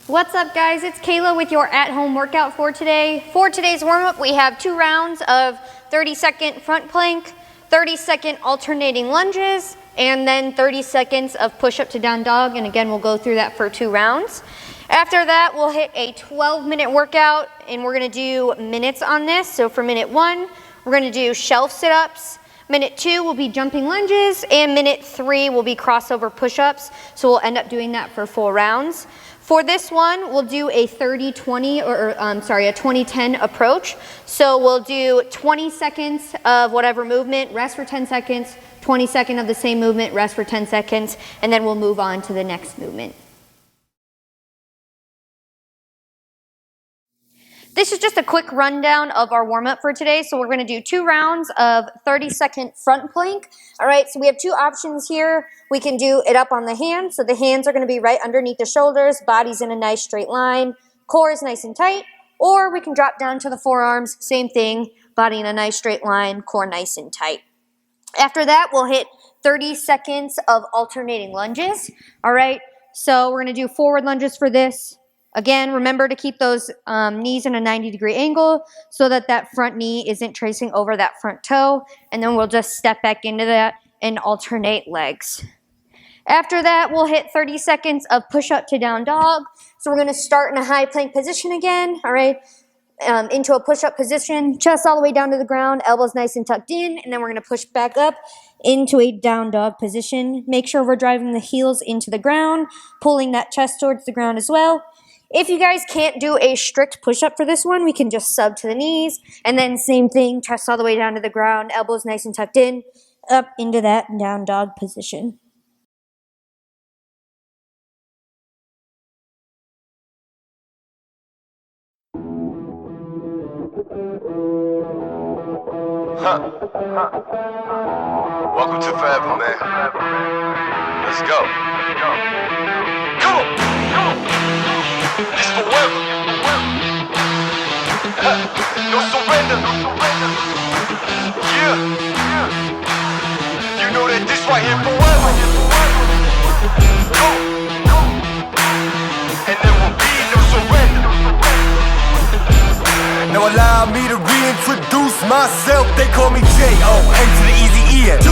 What's up, guys? It's Kayla with your at-home workout for today. For today's warm-up, we have 2 rounds of 30-second front plank, 30-second alternating lunges, and then 30 seconds of push-up to down dog. And again, we'll go through that for 2 rounds. After that, we'll hit a 12-minute workout, and we're gonna do minutes on this. So for minute 1, we're gonna do shelf sit-ups. Minute 2 will be jumping lunges, and minute 3 will be crossover push-ups. So we'll end up doing that for 4 rounds. For this one, we'll do a 30-20, or a 20-10 approach. So we'll do 20 seconds of whatever movement, rest for 10 seconds, 20 seconds of the same movement, rest for 10 seconds, and then we'll move on to the next movement. This is just a quick rundown of our warm-up for today. So we're going to do 2 rounds of 30-second front plank. All right, so we have 2 options here. We can do it up on the hands. So the hands are going to be right underneath the shoulders, body's in a nice straight line, core is nice and tight. Or we can drop down to the forearms, same thing, body in a nice straight line, core nice and tight. After that, we'll hit 30 seconds of alternating lunges. All right, so we're going to do forward lunges for this. Again, remember to keep those knees in a 90-degree angle so that that front knee isn't tracing over that front toe. And then we'll just step back into that and alternate legs. After that, we'll hit 30 seconds of push-up to down dog. So we're going to start in a high plank position again, all right, into a push-up position, chest all the way down to the ground, elbows nice and tucked in, and then we're going to push back up into a down dog position. Make sure we're driving the heels into the ground, pulling that chest towards the ground as well. If you guys can't do a strict push-up for this one, we can just sub to the knees, and then same thing, chest all the way down to the ground, elbows nice and tucked in, up into that down dog position. Welcome to Forever, man. Let's go. Come on. It's forever. No surrender. Yeah. You know that this right here forever. Go. And there will be no surrender. Now allow me to reintroduce myself. They call me J.O.N. to the easy E.N.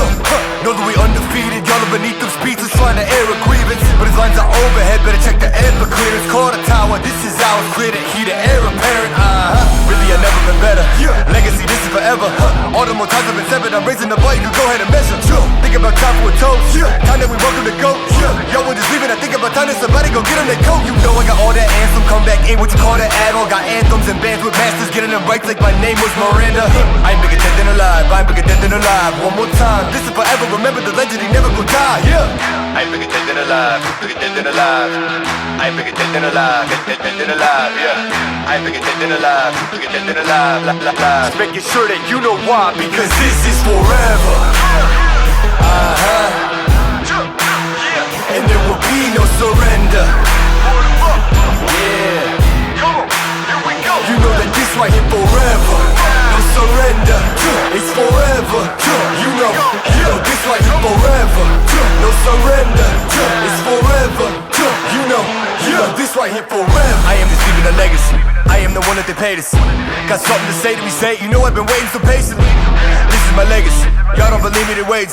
Know that we undefeated. Y'all are beneath them speeches trying to air a grievance, but his lines are overhead. Better check the air for clearance. Call the tower. This is ours. Clear the heat. The air apparent. Really, I've never been better. Legacy. This is forever. All the more times I've been severed. I'm raising the bar. You can go ahead and measure. Think about time for a toast. Time that we welcome to go. Yo, we're just leaving. I think about time that somebody go get on their coat. You know I got all that anthem. Come back in. What you call that add-on? Got anthems and bands with masters. Getting them right like my name was Miranda. I ain't bigger dead than alive. I ain't bigger dead than alive. One more time. This is forever. Remember the legend. He never gon' die. I ain't bigger dead than alive. Bigger dead than alive. I ain't bigger dead than alive. Dead than alive. I ain't bigger dead than alive. Bigger dead than alive. Just making sure that you know why. Because this is forever. And there will be no surrender. Yeah. You know that this right here forever. No surrender. It's forever. You know this right here forever. No surrender. It's forever. You know this right here forever. I am just leaving a legacy. I am the one that they paid us. Got something to say to me, say it. You know I've been waiting so patiently. This is my legacy. Y'all don't believe me, then wait.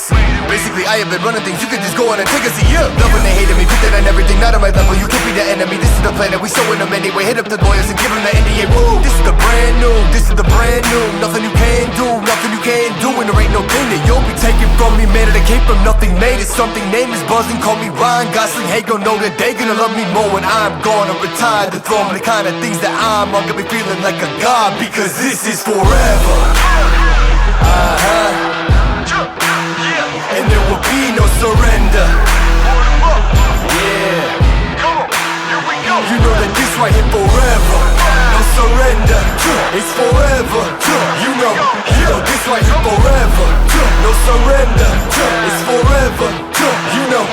Basically, I have been running things. You can just go on and take a seat. Love when they hated me, put that on everything. Not on my level, you can't be the enemy. This is the plan that we showing them anyway. Hit up the lawyers and give them the NDA. Woo! This is the brand new. This is the brand new. Nothing you can do, nothing you can't do. And there ain't no thing that you'll be taking from me. Man, it came from nothing, made it something. Name is buzzing, call me Ryan Gosling. Hey, gon' know that they gonna love me more when I'm gone or retire the throne. The kind of things that I'm on got me feeling like a god. Because this is forever. And there will be no surrender. Yeah. You know that this right here forever. No surrender. It's forever. You know this right here forever. No surrender. It's forever. You know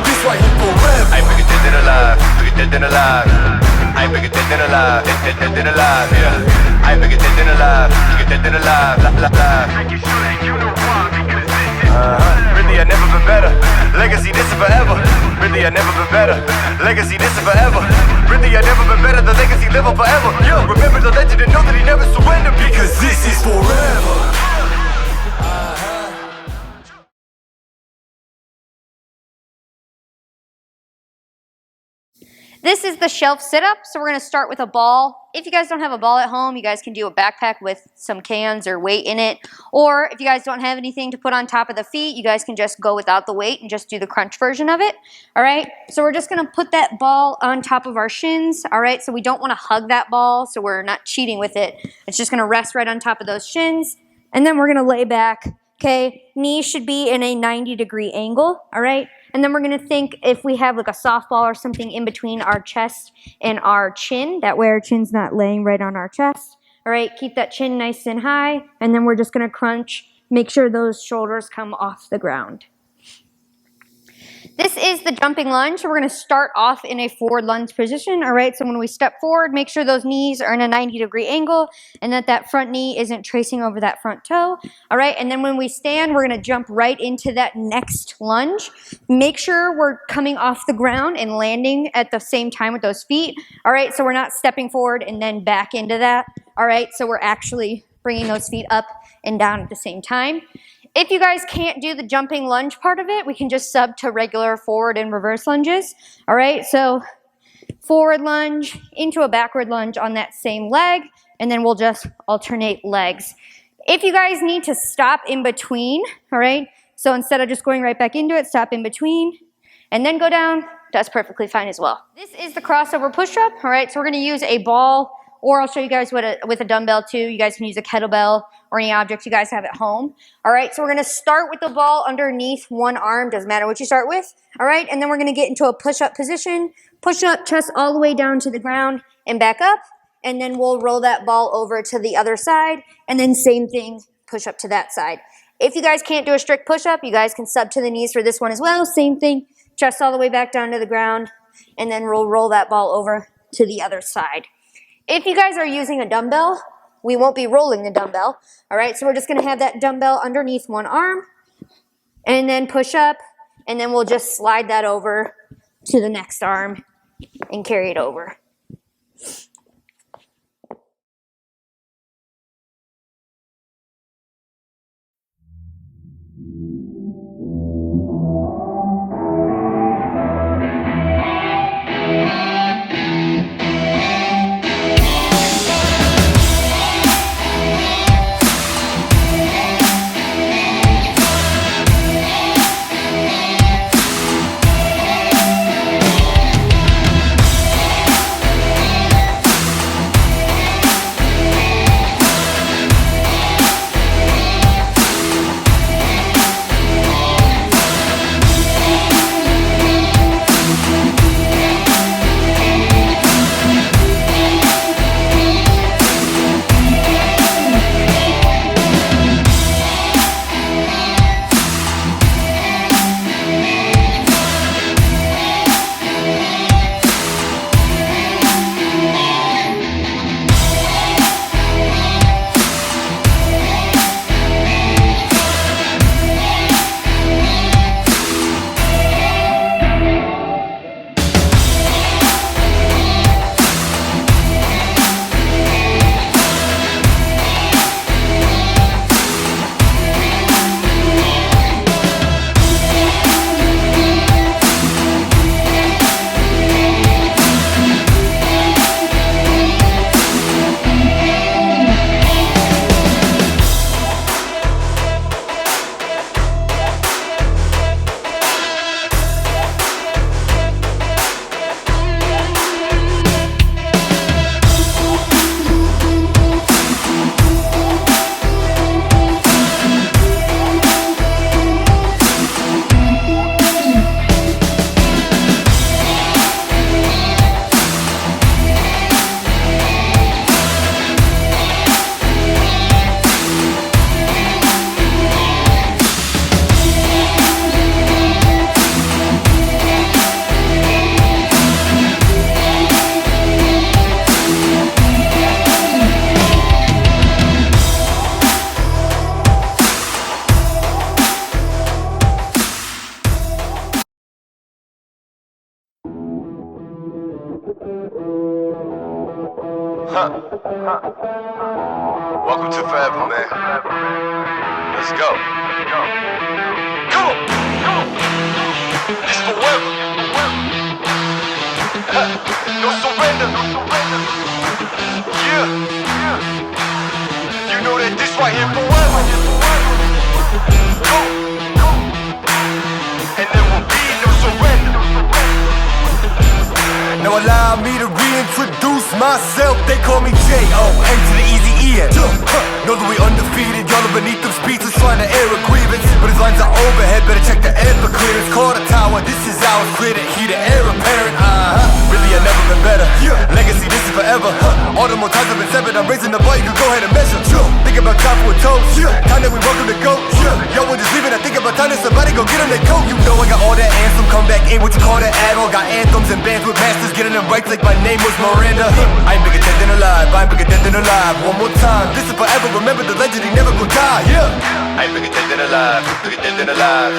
this right here forever. I ain't bigger dead than alive. Bigger dead than alive. I ain't bigger dead than alive. Dead than alive. I ain't bigger dead than alive. Bigger dead than alive. Making sure that you know why. Because this is really I've never been better. Legacy, this is forever. Really I've never been better. Legacy, this is forever. Really, I never been better, the legacy live on forever. Yeah, remember the legend and know that he never surrendered. Because this is forever. This is the shelf sit-up, so we're going to start with a ball. If you guys don't have a ball at home, you guys can do a backpack with some cans or weight in it. Or if you guys don't have anything to put on top of the feet, you guys can just go without the weight and just do the crunch version of it. All right, so we're just going to put that ball on top of our shins. All right, so we don't want to hug that ball, so we're not cheating with it. It's just going to rest right on top of those shins. And then we're going to lay back. Okay, knees should be in a 90-degree angle. All right. And then we're going to think if we have like a softball or something in between our chest and our chin. That way our chin's not laying right on our chest. All right, keep that chin nice and high. And then we're just going to crunch. Make sure those shoulders come off the ground. This is the jumping lunge. So we're going to start off in a forward lunge position. All right, so when we step forward, make sure those knees are in a 90-degree angle and that front knee isn't tracing over that front toe. All right, and then when we stand, we're going to jump right into that next lunge. Make sure we're coming off the ground and landing at the same time with those feet. All right, so we're not stepping forward and then back into that. All right, so we're actually bringing those feet up and down at the same time. If you guys can't do the jumping lunge part of it, we can just sub to regular forward and reverse lunges. All right, so forward lunge into a backward lunge on that same leg, and then we'll just alternate legs. If you guys need to stop in between, all right, so instead of just going right back into it, stop in between and then go down, that's perfectly fine as well. This is the crossover push-up, all right, so we're gonna use a ball, or I'll show you guys with a dumbbell too. You guys can use a kettlebell or any object you guys have at home. All right, so we're gonna start with the ball underneath one arm, doesn't matter what you start with. All right, and then we're gonna get into a push-up position. Push up, chest all the way down to the ground and back up. And then we'll roll that ball over to the other side. And then same thing, push up to that side. If you guys can't do a strict push-up, you guys can sub to the knees for this one as well. Same thing, chest all the way back down to the ground. And then we'll roll that ball over to the other side. If you guys are using a dumbbell, we won't be rolling the dumbbell. All right, so we're just gonna have that dumbbell underneath one arm and then push up, and then we'll just slide that over to the next arm and carry it over. Welcome to forever, man. Let's go. Come on. This forever. No surrender. Yeah. You know that this right here forever. Go. And there will be no surrender. Now allow me to reintroduce myself. They call me J.O.N. to the easy E-N. Know that we undefeated, y'all are beneath them speeches trying to air a grievance. But his lines are overhead, better check the air for clearance. Call the tower, this is ours, clear the heat, the air apparent. Really I've never been better. Legacy, this is forever. All the more times I've been severed, I'm raising the bar, you can go ahead and measure. Think about time for a toast, time that we welcome to go. Yo, we're just leaving, I think about time that somebody go get them their coat. You know I got all that anthem, come back in, what you call that add-on. Got anthems and bands with masters, getting them right like my name was Miranda. I ain't bigger dead than alive, I ain't bigger dead than alive. One more time, this is forever, remember the legend, he never gon' die, I ain't bigger dead than alive, bigger dead than alive.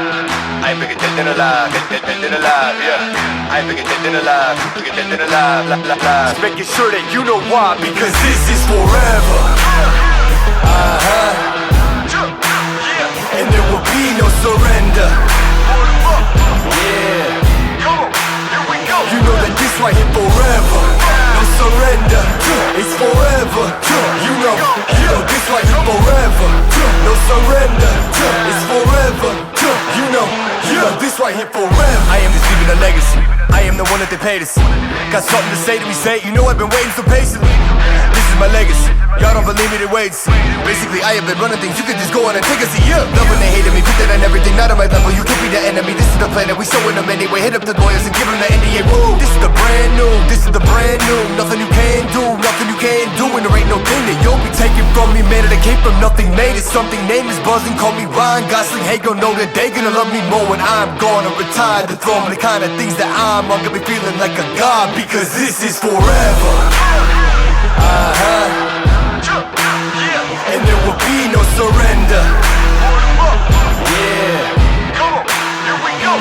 I ain't bigger dead than alive, dead than alive, I ain't bigger dead than alive, bigger dead than alive, Just making sure that you know why, because this is forever. And there will be no surrender. You know that this right here forever. No surrender, it's forever. You know this right here forever. No surrender, it's forever. You know this right here forever. I am just leaving a legacy. I am the one that they paid us. Got something to say to me, say it. You know I've been waiting so patiently. This is my legacy. Y'all don't believe me, they wait. Basically, I have been running things. You can just go on and take a seat. Love when they hated me, put that on everything. Not on my level, you can't be the enemy. This is the plan that we showing them anyway. Hit up the lawyers and give them the NDA. Woo! This is the brand new. This is the brand new. Nothing you can do, nothing you can't do. And there ain't no thing that you'll be taking from me, man. That came from nothing, made it something. Name is buzzing, call me Ryan Gosling. Hey, gon' know that they gonna love me more when I'm gonna retire the throne. The kind of things that I'm gonna be feeling like a god, because this is forever. And there will be no surrender.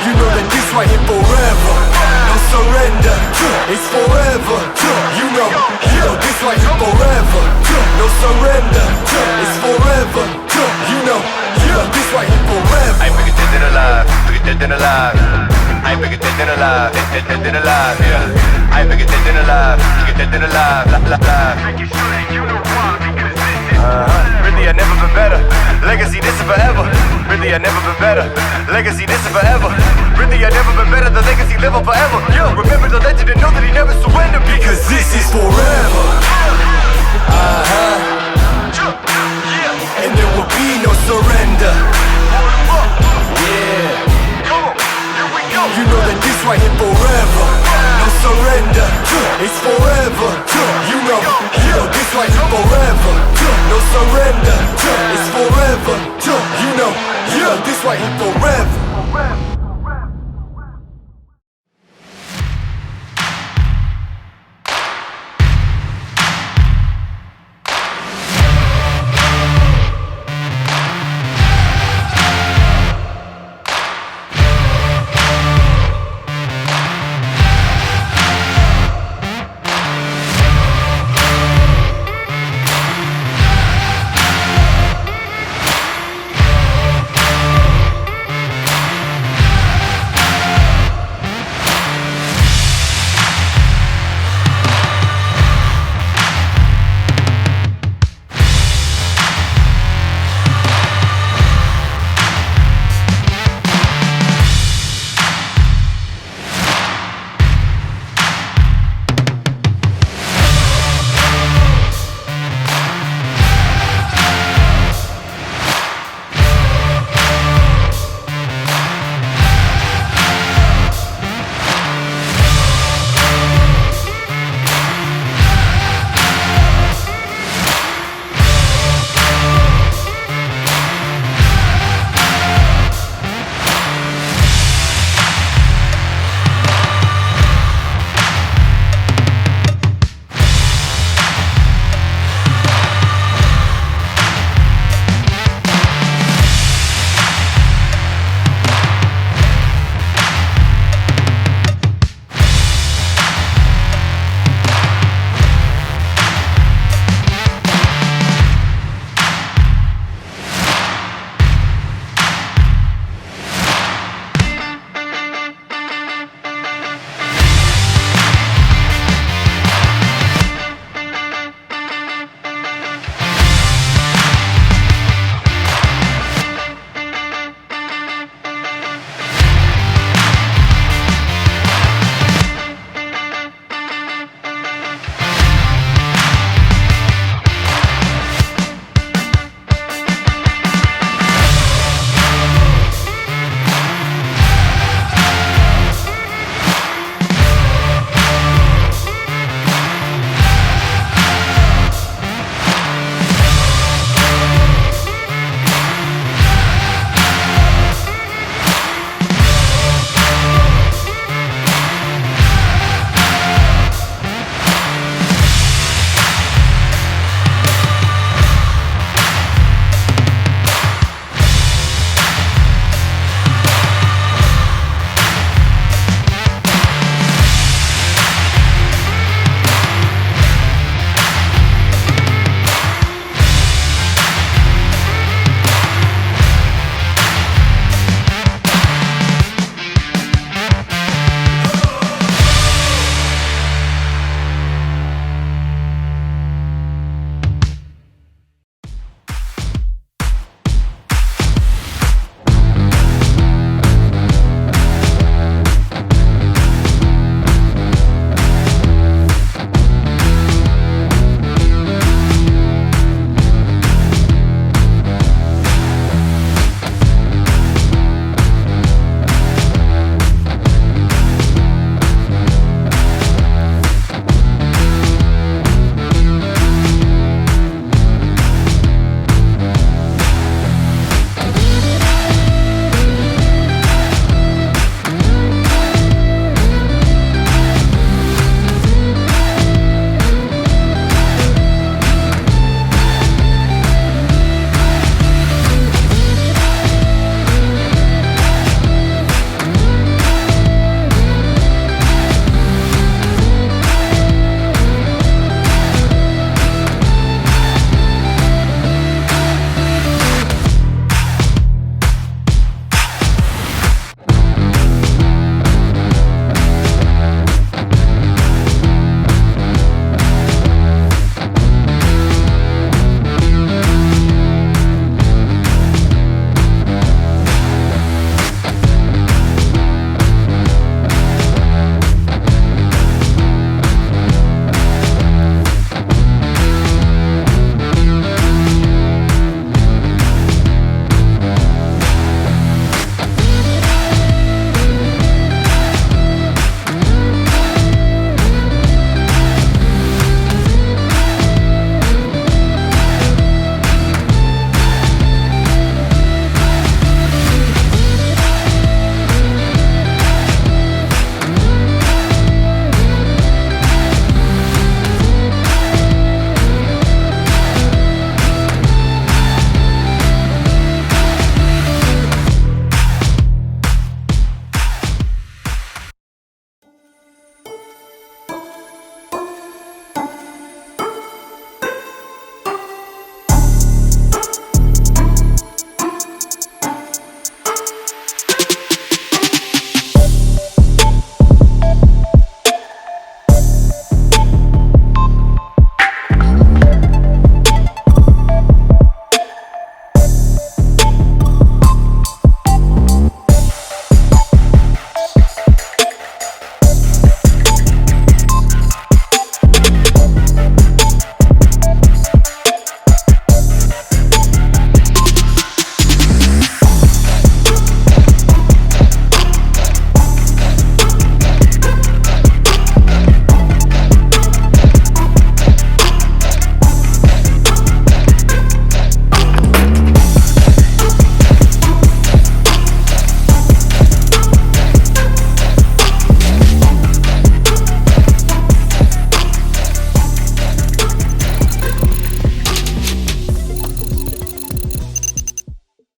You know that this right here forever. No surrender, it's forever. You know this right here forever. No surrender, it's forever. You know this right here forever. I ain't bigger dead than alive, bigger dead than alive. I ain't bigger dead than alive, dead than alive, I ain't bigger dead than alive, bigger dead than alive, Making sure that you know why, because this is really I've never been better. Legacy, this is forever. Really I've never been better. Legacy, this is forever. Really I've never been better. The legacy live on forever. Remember the legend and know that he never surrendered.